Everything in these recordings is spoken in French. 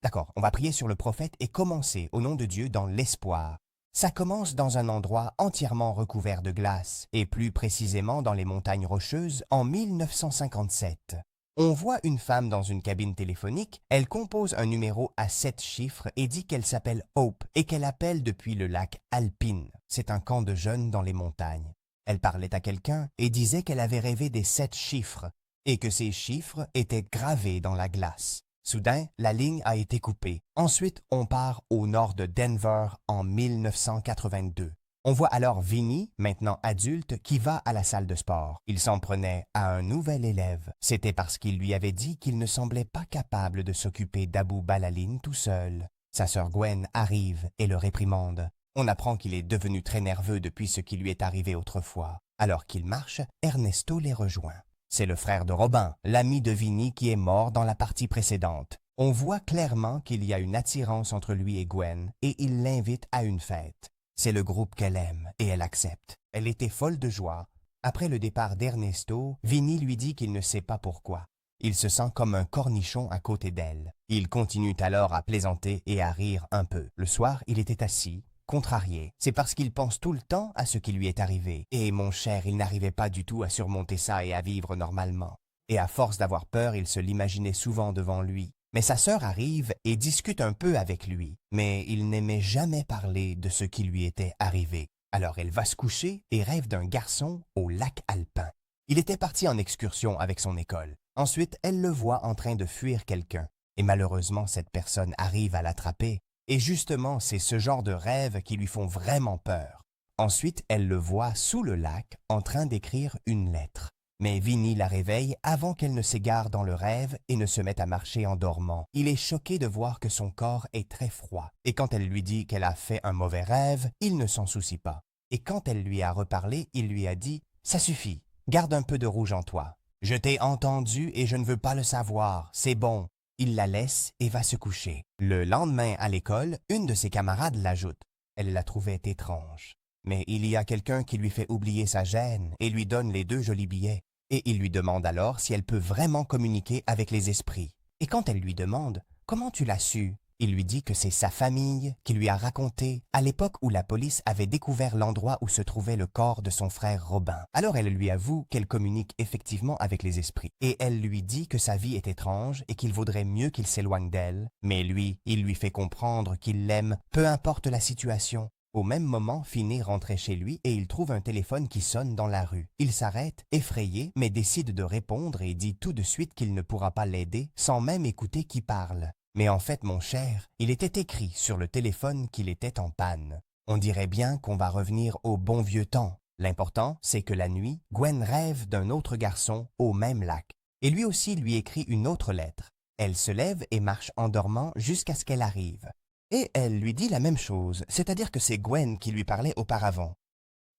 D'accord, on va prier sur le prophète et commencer au nom de Dieu dans l'espoir. Ça commence dans un endroit entièrement recouvert de glace, et plus précisément dans les montagnes rocheuses en 1957. On voit une femme dans une cabine téléphonique, elle compose un numéro à 7 chiffres et dit qu'elle s'appelle Hope et qu'elle appelle depuis le lac Alpine. C'est un camp de jeunes dans les montagnes. Elle parlait à quelqu'un et disait qu'elle avait rêvé des 7 chiffres et que ces chiffres étaient gravés dans la glace. Soudain, la ligne a été coupée. Ensuite, on part au nord de Denver en 1982. On voit alors Vinny, maintenant adulte, qui va à la salle de sport. Il s'en prenait à un nouvel élève. C'était parce qu'il lui avait dit qu'il ne semblait pas capable de s'occuper d'Abou Balaline tout seul. Sa sœur Gwen arrive et le réprimande. On apprend qu'il est devenu très nerveux depuis ce qui lui est arrivé autrefois. Alors qu'il marche, Ernesto les rejoint. C'est le frère de Robin, l'ami de Vinny qui est mort dans la partie précédente. On voit clairement qu'il y a une attirance entre lui et Gwen et il l'invite à une fête. C'est le groupe qu'elle aime et elle accepte. Elle était folle de joie. Après le départ d'Ernesto, Vinny lui dit qu'il ne sait pas pourquoi. Il se sent comme un cornichon à côté d'elle. Il continue alors à plaisanter et à rire un peu. Le soir, il était assis, contrarié. C'est parce qu'il pense tout le temps à ce qui lui est arrivé. Et mon cher, il n'arrivait pas du tout à surmonter ça et à vivre normalement. Et à force d'avoir peur, il se l'imaginait souvent devant lui. Mais sa sœur arrive et discute un peu avec lui. Mais il n'aimait jamais parler de ce qui lui était arrivé. Alors elle va se coucher et rêve d'un garçon au lac Alpin. Il était parti en excursion avec son école. Ensuite, elle le voit en train de fuir quelqu'un. Et malheureusement, cette personne arrive à l'attraper. Et justement, c'est ce genre de rêves qui lui font vraiment peur. Ensuite, elle le voit sous le lac en train d'écrire une lettre. Mais Vinny la réveille avant qu'elle ne s'égare dans le rêve et ne se mette à marcher en dormant. Il est choqué de voir que son corps est très froid. Et quand elle lui dit qu'elle a fait un mauvais rêve, il ne s'en soucie pas. Et quand elle lui a reparlé, il lui a dit « Ça suffit, garde un peu de rouge en toi. Je t'ai entendu et je ne veux pas le savoir, c'est bon. » Il la laisse et va se coucher. Le lendemain à l'école, une de ses camarades l'ajoute. Elle la trouvait étrange. Mais il y a quelqu'un qui lui fait oublier sa gêne et lui donne les 2 jolis billets. Et il lui demande alors si elle peut vraiment communiquer avec les esprits. Et quand elle lui demande « Comment tu l'as su ?» il lui dit que c'est sa famille qui lui a raconté à l'époque où la police avait découvert l'endroit où se trouvait le corps de son frère Robin. Alors elle lui avoue qu'elle communique effectivement avec les esprits. Et elle lui dit que sa vie est étrange et qu'il vaudrait mieux qu'il s'éloigne d'elle. Mais lui, il lui fait comprendre qu'il l'aime, peu importe la situation. Au même moment, Finney rentrait chez lui et il trouve un téléphone qui sonne dans la rue. Il s'arrête, effrayé, mais décide de répondre et dit tout de suite qu'il ne pourra pas l'aider sans même écouter qui parle. Mais en fait, mon cher, il était écrit sur le téléphone qu'il était en panne. On dirait bien qu'on va revenir au bon vieux temps. L'important, c'est que la nuit, Gwen rêve d'un autre garçon au même lac. Et lui aussi lui écrit une autre lettre. Elle se lève et marche en dormant jusqu'à ce qu'elle arrive. Et elle lui dit la même chose, c'est-à-dire que c'est Gwen qui lui parlait auparavant.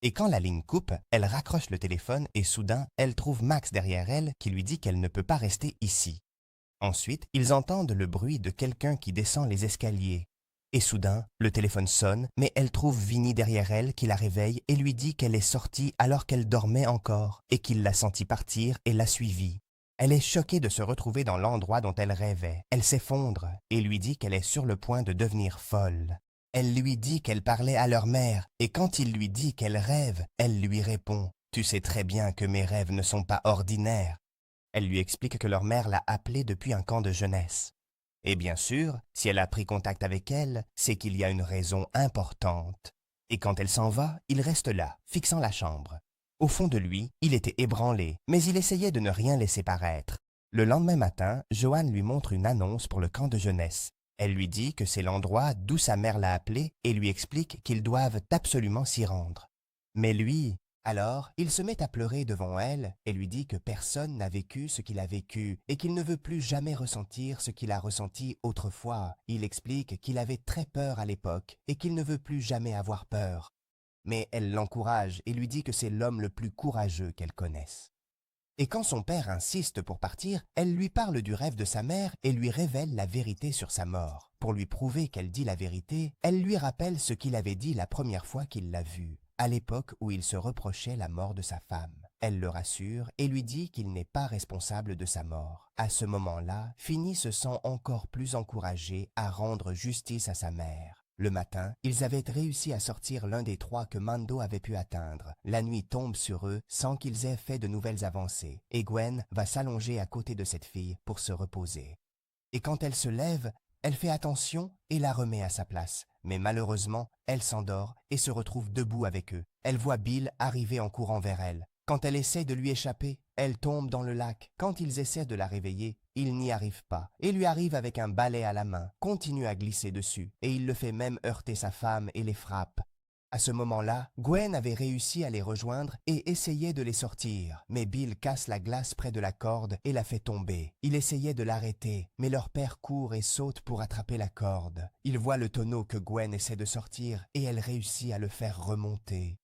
Et quand la ligne coupe, elle raccroche le téléphone et soudain, elle trouve Max derrière elle qui lui dit qu'elle ne peut pas rester ici. Ensuite, ils entendent le bruit de quelqu'un qui descend les escaliers. Et soudain, le téléphone sonne, mais elle trouve Vinny derrière elle qui la réveille et lui dit qu'elle est sortie alors qu'elle dormait encore et qu'il l'a sentie partir et l'a suivie. Elle est choquée de se retrouver dans l'endroit dont elle rêvait. Elle s'effondre et lui dit qu'elle est sur le point de devenir folle. Elle lui dit qu'elle parlait à leur mère et quand il lui dit qu'elle rêve, elle lui répond « Tu sais très bien que mes rêves ne sont pas ordinaires. » Elle lui explique que leur mère l'a appelée depuis un camp de jeunesse. Et bien sûr, si elle a pris contact avec elle, c'est qu'il y a une raison importante. Et quand elle s'en va, il reste là, fixant la chambre. Au fond de lui, il était ébranlé, mais il essayait de ne rien laisser paraître. Le lendemain matin, Joanne lui montre une annonce pour le camp de jeunesse. Elle lui dit que c'est l'endroit d'où sa mère l'a appelé et lui explique qu'ils doivent absolument s'y rendre. Mais lui... Alors, il se met à pleurer devant elle et lui dit que personne n'a vécu ce qu'il a vécu et qu'il ne veut plus jamais ressentir ce qu'il a ressenti autrefois. Il explique qu'il avait très peur à l'époque et qu'il ne veut plus jamais avoir peur. Mais elle l'encourage et lui dit que c'est l'homme le plus courageux qu'elle connaisse. Et quand son père insiste pour partir, elle lui parle du rêve de sa mère et lui révèle la vérité sur sa mort. Pour lui prouver qu'elle dit la vérité, elle lui rappelle ce qu'il avait dit la première fois qu'il l'a vue, à l'époque où il se reprochait la mort de sa femme. Elle le rassure et lui dit qu'il n'est pas responsable de sa mort. À ce moment-là, Finny se sent encore plus encouragé à rendre justice à sa mère. Le matin, ils avaient réussi à sortir l'un des 3 que Mando avait pu atteindre. La nuit tombe sur eux sans qu'ils aient fait de nouvelles avancées, et Gwen va s'allonger à côté de cette fille pour se reposer. Et quand elle se lève, elle fait attention et la remet à sa place. Mais malheureusement, elle s'endort et se retrouve debout avec eux. Elle voit Bill arriver en courant vers elle. Quand elle essaie de lui échapper, elle tombe dans le lac. Quand ils essaient de la réveiller, il n'y arrive pas et lui arrive avec un balai à la main, continue à glisser dessus et il le fait même heurter sa femme et les frappe. À ce moment-là, Gwen avait réussi à les rejoindre et essayait de les sortir, mais Bill casse la glace près de la corde et la fait tomber. Il essayait de l'arrêter, mais leur père court et saute pour attraper la corde. Il voit le tonneau que Gwen essaie de sortir et elle réussit à le faire remonter.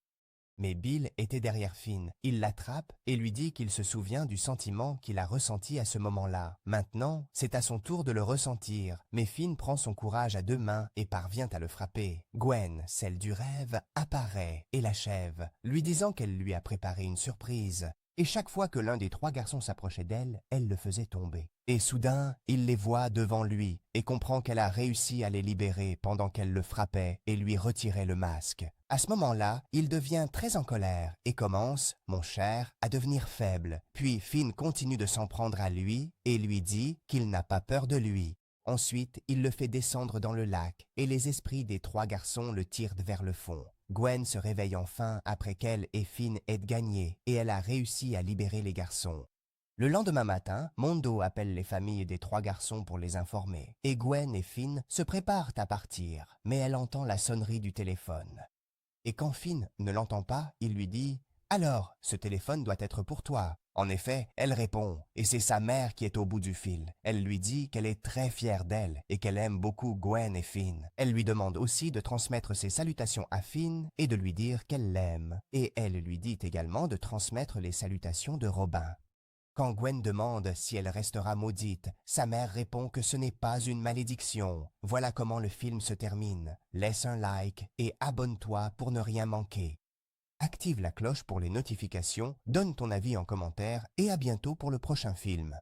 Mais Bill était derrière Finn. Il l'attrape et lui dit qu'il se souvient du sentiment qu'il a ressenti à ce moment-là. Maintenant, c'est à son tour de le ressentir, mais Finn prend son courage à 2 mains et parvient à le frapper. Gwen, celle du rêve, apparaît et l'achève, lui disant qu'elle lui a préparé une surprise. Et chaque fois que l'un des 3 garçons s'approchait d'elle, elle le faisait tomber. Et soudain, il les voit devant lui et comprend qu'elle a réussi à les libérer pendant qu'elle le frappait et lui retirait le masque. À ce moment-là, il devient très en colère et commence, mon cher, à devenir faible. Puis Finn continue de s'en prendre à lui et lui dit qu'il n'a pas peur de lui. Ensuite, il le fait descendre dans le lac et les esprits des 3 garçons le tirent vers le fond. Gwen se réveille enfin après qu'elle et Finn aient gagné et elle a réussi à libérer les garçons. Le lendemain matin, Mondo appelle les familles des 3 garçons pour les informer et Gwen et Finn se préparent à partir, mais elle entend la sonnerie du téléphone. Et quand Finn ne l'entend pas, il lui dit « Alors, ce téléphone doit être pour toi. » En effet, elle répond, et c'est sa mère qui est au bout du fil. Elle lui dit qu'elle est très fière d'elle et qu'elle aime beaucoup Gwen et Finn. Elle lui demande aussi de transmettre ses salutations à Finn et de lui dire qu'elle l'aime. Et elle lui dit également de transmettre les salutations de Robin. Quand Gwen demande si elle restera maudite, sa mère répond que ce n'est pas une malédiction. Voilà comment le film se termine. Laisse un like et abonne-toi pour ne rien manquer. Active la cloche pour les notifications, donne ton avis en commentaire et à bientôt pour le prochain film.